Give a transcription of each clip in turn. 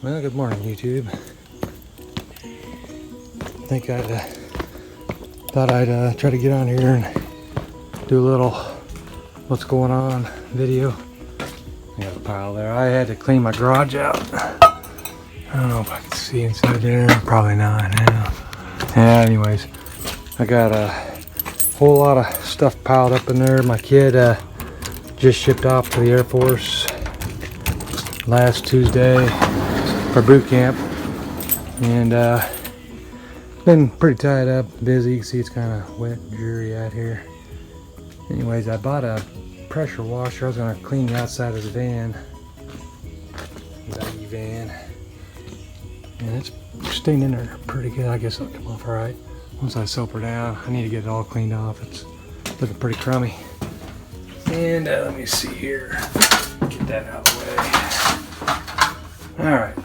Well, good morning, YouTube. I think I thought I'd try to get on here and do a little what's going on video. I got a pile there. I had to clean my garage out. I don't know if I can see inside there. Probably not. Yeah, anyways, I got a whole lot of stuff piled up in there. My kid just shipped off to the Air Force last Tuesday for boot camp, and been pretty tied up, busy. You can see it's kind of wet and dreary out here. Anyways, I bought a pressure washer. I was going to clean the outside of the van, the van, and it's staying in there pretty good. I guess it'll come off all right once I soap her down. I need to get it all cleaned off. It's looking pretty crummy. And let me see here, get that out of the way. All right.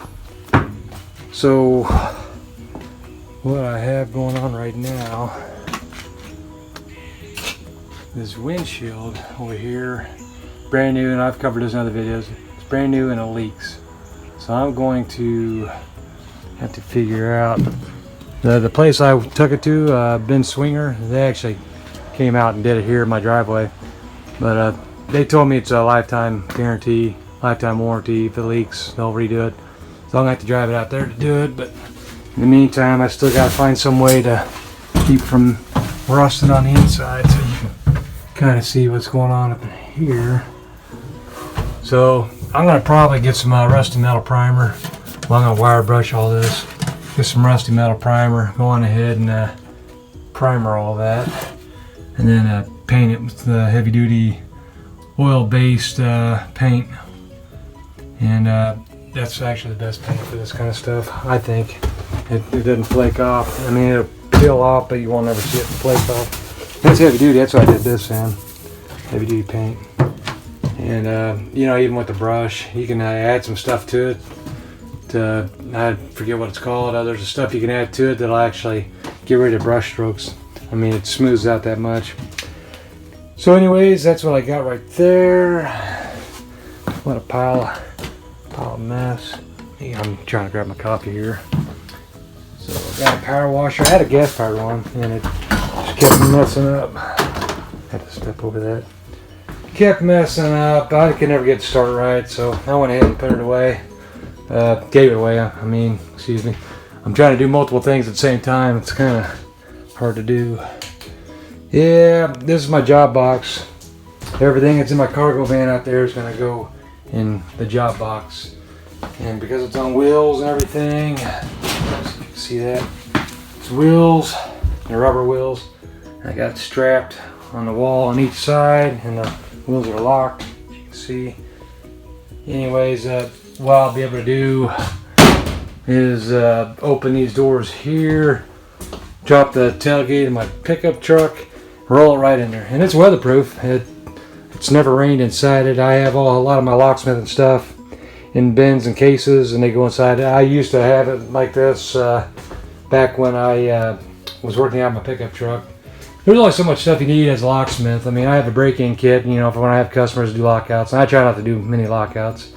So what I have going on right now, this windshield over here, brand new, and I've covered this in other videos. It's brand new and it leaks. So I'm going to have to figure out the place I took it to, Ben Swinger. They actually came out and did it here in my driveway, but they told me it's a lifetime guarantee, lifetime warranty. If it leaks, they'll redo it. So I'm gonna have to drive it out there to do it, but in the meantime, I still gotta find some way to keep from rusting on the inside, so you can kind of see what's going on up in here. So I'm gonna probably get some rusty metal primer. Well, I'm gonna wire brush all this, get some rusty metal primer, go on ahead and primer all that, and then paint it with the heavy duty oil-based paint. And that's actually the best paint for this kind of stuff, I think. It doesn't flake off. I mean, it'll peel off, but you won't ever see it flake off. That's heavy duty. That's why I did this in heavy duty paint. And you know, even with the brush, you can add some stuff to it. I forget what it's called. There's stuff you can add to it that'll actually get rid of brush strokes. I mean, it smooths out that much. So, anyways, that's what I got right there. What a pile of mess. I'm trying to grab my coffee here. So I got a power washer. I had a gas powered one and it just kept messing up. Had to step over that. Kept messing up. I could never get it to start right, so I went ahead and put it away. Gave it away. I mean, excuse me. I'm trying to do multiple things at the same time. It's kind of hard to do. Yeah, this is my job box. Everything that's in my cargo van out there is going to go in the job box, and because it's on wheels and everything, if you can see that, it's wheels, the rubber wheels. I got it strapped on the wall on each side, and the wheels are locked, as you can see. Anyways, what I'll be able to do is open these doors here, drop the tailgate of my pickup truck, roll it right in there, and it's weatherproof. It's never rained inside it. I have a lot of my locksmith and stuff in bins and cases, and they go inside. I used to have it like this back when I was working out my pickup truck. There's only so much stuff you need as a locksmith. I mean, I have a break-in kit, you know, for when I have customers do lockouts. And I try not to do many lockouts.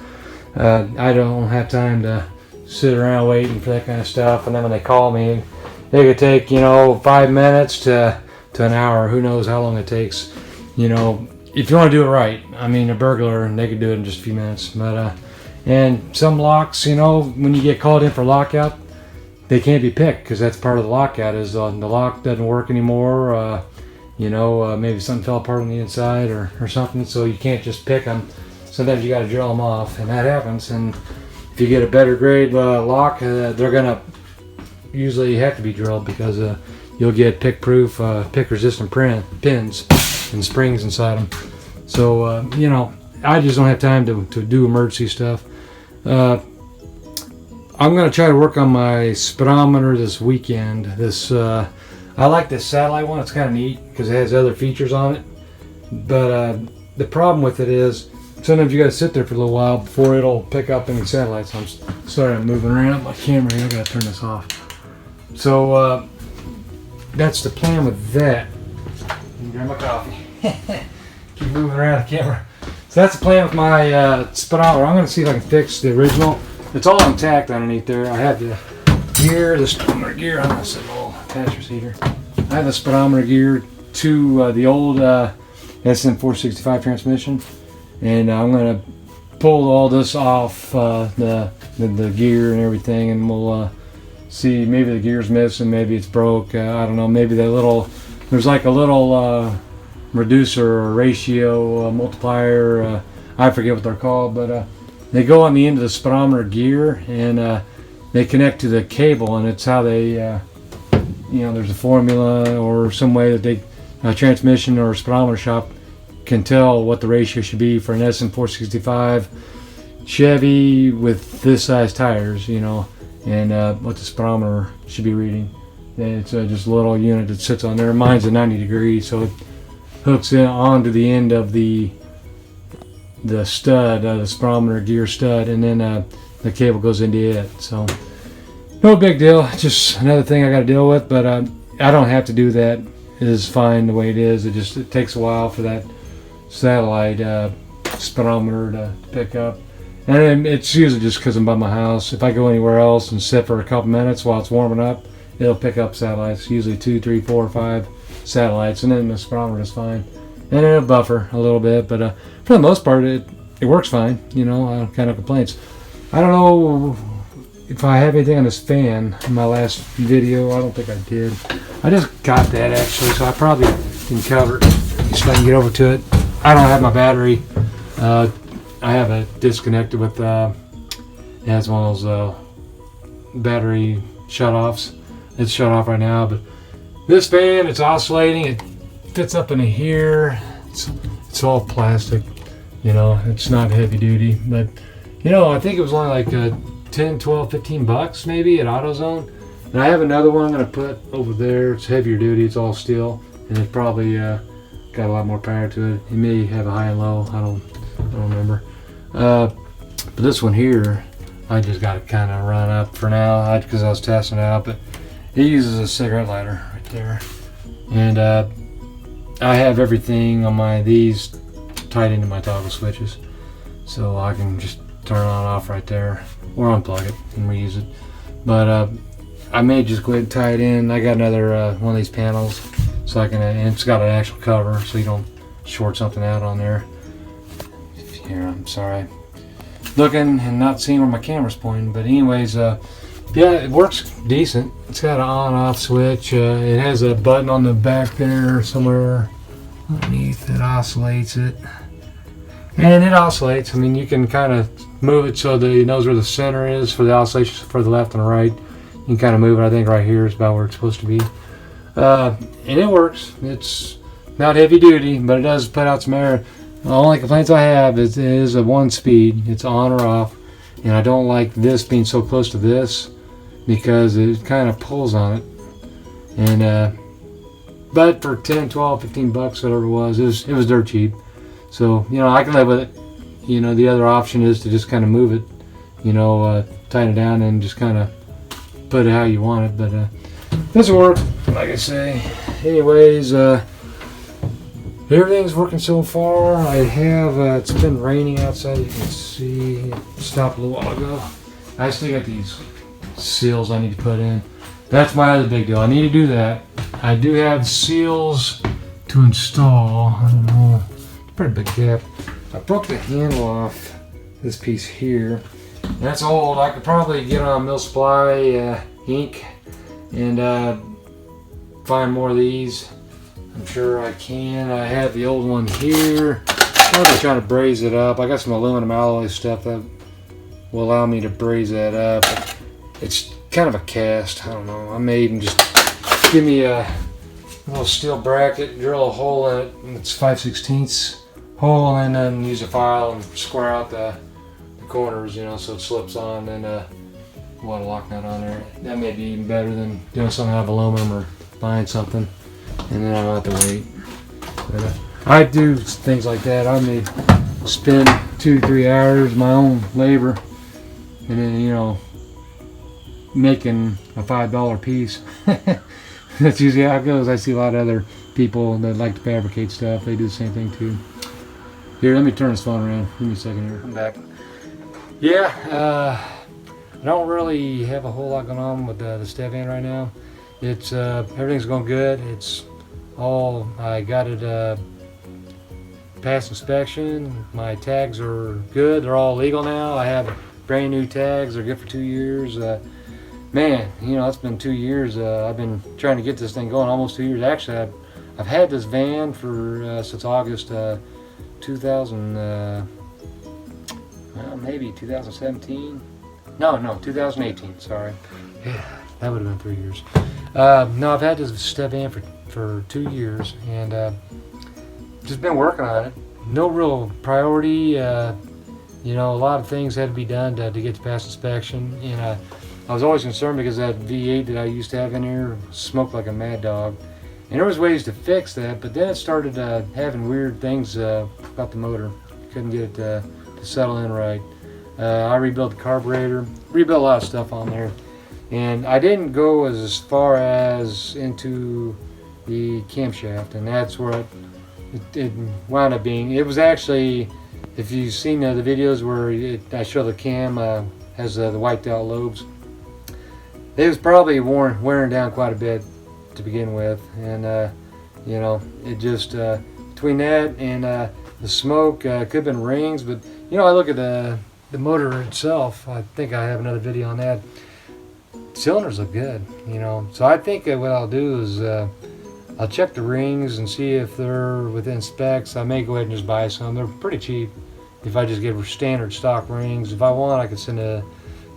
I don't have time to sit around waiting for that kind of stuff. And then when they call me, they could take, you know, 5 minutes to an hour. Who knows how long it takes, you know. If you want to do it right, I mean, a burglar, they could do it in just a few minutes. But and some locks, you know, when you get called in for lockout, they can't be picked because that's part of the lockout. Is the lock doesn't work anymore. You know, maybe something fell apart on the inside or something. So you can't just pick them. Sometimes you got to drill them off, and that happens. And if you get a better grade lock, they're gonna usually have to be drilled because you'll get pick-proof, pick-resistant pins and springs inside them. So you know, I just don't have time to do emergency stuff. I'm gonna try to work on my speedometer this weekend. I like this satellite one. It's kind of neat because it has other features on it, but the problem with it is sometimes you got to sit there for a little while before it'll pick up any satellites. I'm sorry, I'm moving around my camera here. I gotta turn this off. So that's the plan with that. Grab my coffee. Keep moving around the camera. So that's the plan with my speedometer. I'm going to see if I can fix the original. it's all intact underneath there. I have the gear, the speedometer gear. I'm gonna set a little attach receiver. I have the speedometer gear to the old SM465 transmission, and I'm gonna pull all this off the gear and everything, and we'll see. Maybe the gear's missing, maybe it's broke. I don't know. Maybe there's like a little reducer or ratio multiplier. I forget what they're called, but they go on the end of the speedometer gear, and they connect to the cable, and it's how they, there's a formula or some way that a transmission or a speedometer shop can tell what the ratio should be for an SM465 Chevy with this size tires, and what the speedometer should be reading. And it's just a little unit that sits on there. Mine's a 90 degrees, so it hooks in onto the end of the stud, the speedometer gear stud, and then the cable goes into it. So no big deal, just another thing I got to deal with, but I don't have to do that. It is fine the way it is. It takes a while for that satellite speedometer to pick up, and it's usually just because I'm by my house. If I go anywhere else and sit for a couple minutes while it's warming up, it'll pick up satellites, usually 2, 3, 4, 5 satellites, and then the speedometer is fine. And it'll buffer a little bit, but for the most part, it works fine. Kind of complaints. I don't know if I have anything on this fan in my last video. I don't think I did. I just got that actually, so I probably can cover it so I can get over to it. I don't have my battery. I have it disconnected with it has one of those battery shut-offs. It's shut off right now, but this fan, it's oscillating. It fits up into here. It's all plastic. It's not heavy duty, but I think it was only like 10, 12, 15 bucks maybe at AutoZone. And I have another one I'm gonna put over there. It's heavier duty. It's all steel, and it's probably got a lot more power to it. It may have a high and low. I don't remember. But this one here, I just got it kind of run up for now because I was testing it out. But it uses a cigarette lighter right there, and I have everything on these tied into my toggle switches, so I can just turn it on and off right there, or unplug it and reuse it. But I may just go ahead and tie it in. I got another one of these panels, so I can, and it's got an actual cover, so you don't short something out on there. Here, I'm sorry, looking and not seeing where my camera's pointing, but anyways, yeah, it works decent. It's got an on-off switch. It has a button on the back there somewhere underneath. It oscillates it, and it oscillates. I mean, you can kind of move it so that it knows where the center is for the oscillation for the left and the right. You can kind of move it. I think right here is about where it's supposed to be, and it works. It's not heavy duty, but it does put out some air. The only complaints I have is it is a 1-speed. It's on or off, and I don't like this being so close to this because it kind of pulls on it. And but for 10, 12, 15 bucks, whatever it was dirt cheap. So I can live with it. The other option is to just kind of move it, tighten it down and just kind of put it how you want it. But this will work, like I say. Anyways, everything's working so far. I have, it's been raining outside, you can see. It stopped a little while ago. I still got these seals I need to put in. That's my other big deal. I need to do that. I do have seals to install. I don't know. It's a pretty big gap. I broke the handle off this piece here. That's old. I could probably get on Mill Supply ink and find more of these. I'm sure I can. I have the old one here. I'm just trying to braze it up. I got some aluminum alloy stuff that will allow me to braze that up. It's kind of a cast. I don't know. I may even just give me a little steel bracket, drill a hole in it. It's 5/16 hole, and then use a file and square out the corners, so it slips on, and want a lock nut on there. That may be even better than doing something out of aluminum or buying something, and then I don't have to wait. But I do things like that. I may spend 2-3 hours my own labor, and then making a $5 piece. That's usually how it goes. I see a lot of other people that like to fabricate stuff. They do the same thing too. Here, let me turn this phone around. Give me a second here. I'm back. Yeah, I don't really have a whole lot going on with the Stepvan right now. It's everything's going good. It's all, I got it passed inspection. My tags are good. They're all legal now. I have brand new tags. They're good for 2 years. Man, you know, it's been 2 years. I've been trying to get this thing going, almost 2 years. Actually, I've had this van for since August 2000, well, maybe 2017. No, 2018. Sorry. Yeah, that would have been 3 years. No, I've had this Stepvan for 2 years, and just been working on it. No real priority. You know, a lot of things had to be done to get to pass inspection, and I was always concerned because that V8 that I used to have in here smoked like a mad dog. And there was ways to fix that, but then it started having weird things about the motor. Couldn't get it to settle in right. I rebuilt the carburetor, rebuilt a lot of stuff on there. And I didn't go as far as into the camshaft, and that's where it wound up being. It was actually, if you've seen the videos where I show the cam has the wiped out lobes, it was probably wearing down quite a bit to begin with, and you know, it just between that and the smoke, could have been rings. But you know, I look at the motor itself. I think I have another video on that. Cylinders look good, you know. So I think what I'll do is I'll check the rings and see if they're within specs. I may go ahead and just buy some. They're pretty cheap if I just get standard stock rings. If I want, I could send a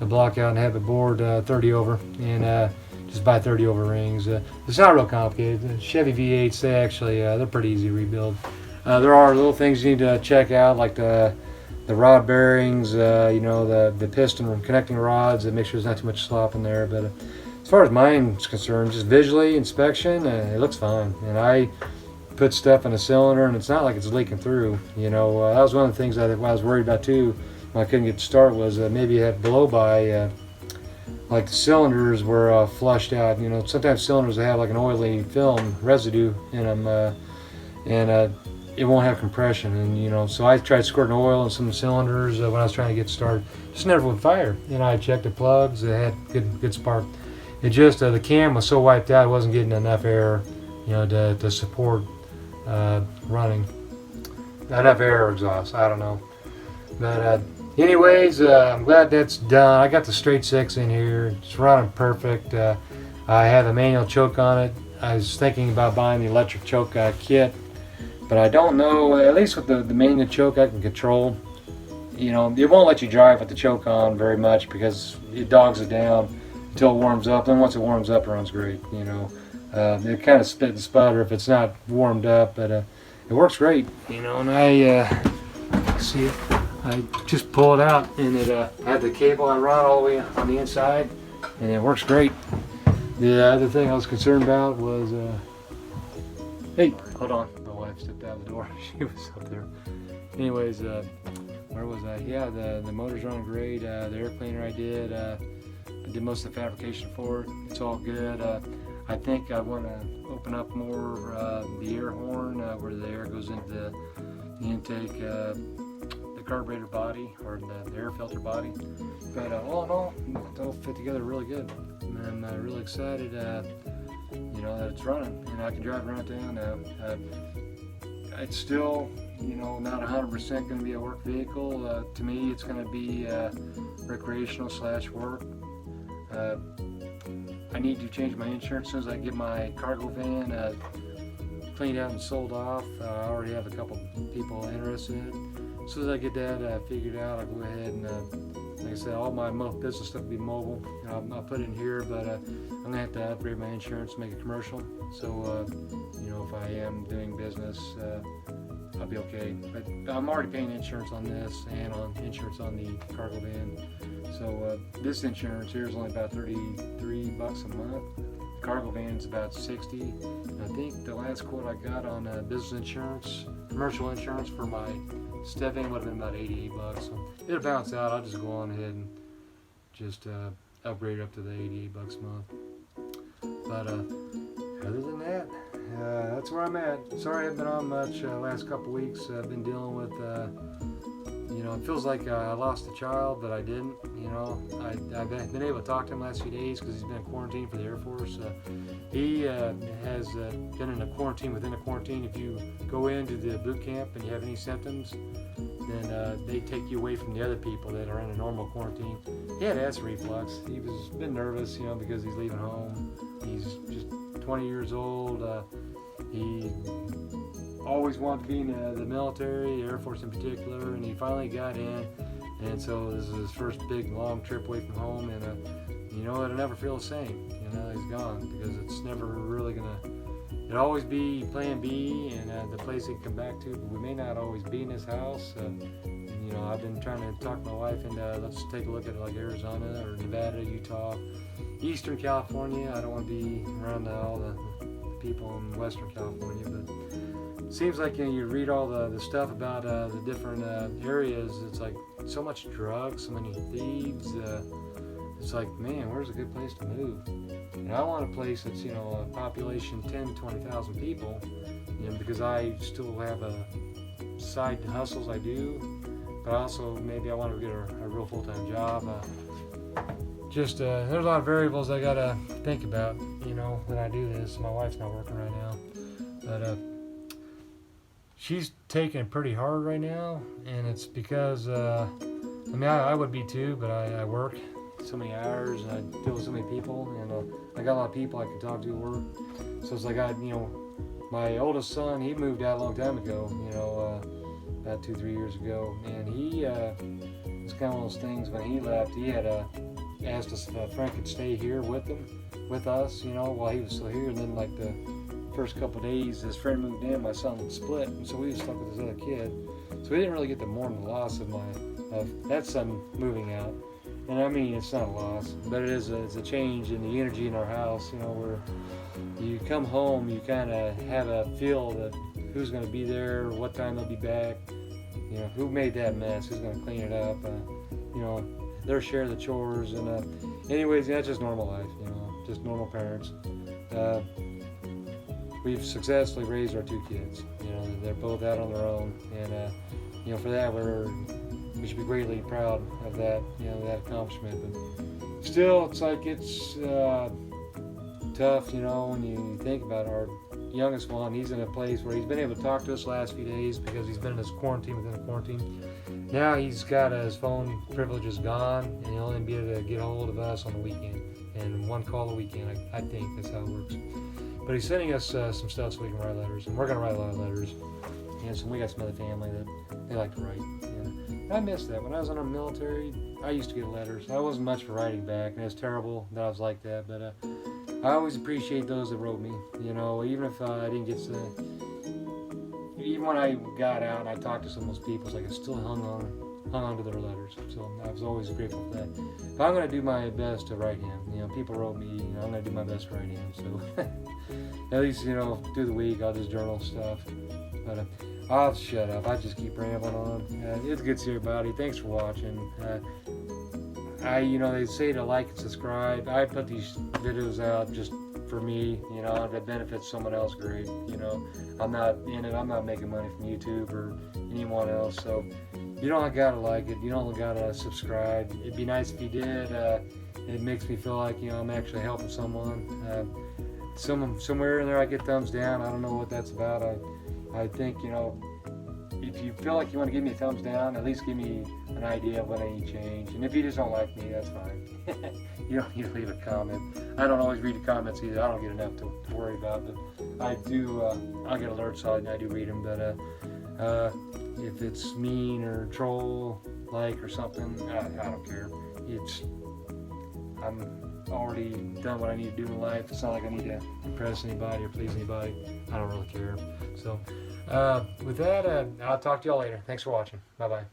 block out and have it bored 30 over, and just buy 30 over rings. It's not real complicated. The Chevy V8s, they actually they're pretty easy to rebuild. There are little things you need to check out, like the rod bearings, you know, the piston connecting rods, and make sure there's not too much slop in there. But as far as mine's concerned, just visually inspection, it looks fine. And I put stuff in a cylinder, and it's not like it's leaking through. You know, that was one of the things I was worried about too when I couldn't get to start, was maybe it had blow by, like the cylinders were flushed out. You know, sometimes cylinders have like an oily film residue in them, and it won't have compression. And you know, so I tried squirting oil in some cylinders when I was trying to get started. Just never would fire. You know, I checked the plugs; it had good spark. It just the cam was so wiped out, it wasn't getting enough air, you know, to support running. Not enough air or exhaust. I don't know, but anyways, I'm glad that's done. I got the straight six in here. It's running perfect. I have a manual choke on it. I was thinking about buying the electric choke kit, but I don't know. At least with the manual choke, I can control. You know, it won't let you drive with the choke on very much because it dogs it down until it warms up. Then once it warms up, it runs great. You know, it kind of spit and sputter if it's not warmed up, but it works great. You know, and I see it. I just pull it out, and it had the cable I run all the way on the inside, and it works great. The other thing I was concerned about was, hey, hold on, my wife stepped out the door. She was up there. Anyways, where was I? Yeah, the motor's running great. The air cleaner I did most of the fabrication for it. It's all good. I think I want to open up more the air horn where the air goes into the intake. Carburetor body, or the air filter body. But all in all, it all fit together really good. And I'm really excited, you know, that it's running and I can drive around town now. It's still, you know, not 100% going to be a work vehicle. To me, it's going to be recreational / work. I need to change my insurance as soon as I get my cargo van cleaned out and sold off. I already have a couple people interested. As soon as I get that figured out, I'll go ahead and, like I said, all my business stuff will be mobile. I'll put it in here, but I'm going to have to upgrade my insurance to make it commercial. So, you know, if I am doing business, I'll be okay. But I'm already paying insurance on this and on insurance on the cargo van. So this insurance here is only about $33 a month. Cargo van's about 60. And I think the last quote I got on business insurance, commercial insurance for my Stepvan would have been about $88. So it'll balance out. I'll just go on ahead and just upgrade up to the $88 a month. But other than that, that's where I'm at. Sorry I haven't been on much last couple weeks. I've been dealing with you know, it feels like I lost a child, but I didn't. You know, I've been able to talk to him the last few days because he's been in quarantine for the Air Force. He has been in a quarantine within a quarantine. If you go into the boot camp and you have any symptoms, then they take you away from the other people that are in a normal quarantine. He had acid reflux. He was been nervous, you know, because he's leaving home. He's just 20 years old. He always wanted to be in the military, Air Force in particular, and he finally got in. And so this is his first big long trip away from home, and you know, it'll never feel the same. You know, he's gone because it's never really gonna. It'll always be Plan B and the place he can come back to. But we may not always be in his house. And, you know, I've been trying to talk my wife into let's take a look at like Arizona or Nevada, Utah, Eastern California. I don't want to be around all the people in Western California, but it seems like, you know, you read all the stuff about the different areas. It's like so much drugs, so many thieves. It's like, man, where's a good place to move? And I want a place that's, you know, a population 10 to 20,000 people, you know, because I still have side hustles I do, but also maybe I want to get a real full-time job. There's a lot of variables I gotta think about, you know, when I do this. My wife's not working right now, but she's taking it pretty hard right now, and it's because I mean, I would be too, but I work so many hours and I deal with so many people, and I got a lot of people I can talk to at work. So it's like you know, my oldest son, he moved out a long time ago, you know, about 2-3 years ago, and he it's kind of one of those things. When he left, he had asked us if Frank could stay here with us, you know, while he was still here. And then like the first couple of days, his friend moved in, my son split, and so we was stuck with this other kid. So we didn't really get to mourn the loss of that son moving out. And I mean, it's not a loss, but it's a change in the energy in our house, you know, where you come home, you kind of have a feel that who's going to be there, what time they'll be back, you know, who made that mess, who's going to clean it up, you know, their share of the chores. And anyways, that's just normal life, you know, just normal parents. We've successfully raised our 2 kids, you know, they're both out on their own, and you know, for that we should be greatly proud of that, you know, that accomplishment. But still, it's like it's tough, you know, when you think about our youngest one. He's in a place where he's been able to talk to us the last few days because he's been in this quarantine within a quarantine. Now he's got his phone privileges gone, and he'll only be able to get a hold of us on the weekend, and one call a weekend. I think that's how it works. But he's sending us some stuff so we can write letters, and we're gonna write a lot of letters. And so we got some other family that they like to write. And I miss that. When I was in the military, I used to get letters. I wasn't much for writing back, and it's terrible that I was like that. But I always appreciate those that wrote me. You know, even if I didn't get to, even when I got out and I talked to some of those people, I still hung on to their letters. So I was always grateful for that. But I'm gonna do my best to write him. You know, people wrote me. You know, I'm gonna do my best to write him. So at least, you know, through the week I'll just journal stuff. But I'll shut up. I just keep rambling on. It's good to see everybody. Thanks for watching. You know, they say to like and subscribe. I put these videos out just for me, you know, if it benefits someone else, great. You know, I'm not in it. I'm not making money from YouTube or anyone else. So you don't gotta like it. You don't gotta subscribe. It'd be nice if you did. It makes me feel like, you know, I'm actually helping someone. Somewhere in there I get thumbs down. I don't know what that's about. I think, you know, if you feel like you want to give me a thumbs down, at least give me an idea of what I need to change. And if you just don't like me, that's fine. You don't need to leave a comment. I don't always read the comments either. I don't get enough to worry about, but I do. I'll get alerts on. I do read them. But if it's mean or troll like or something, I don't care. I'm already done what I need to do in life. It's not like I need to impress anybody or please anybody. I don't really care. So with that, I'll talk to y'all later. Thanks for watching. Bye-bye.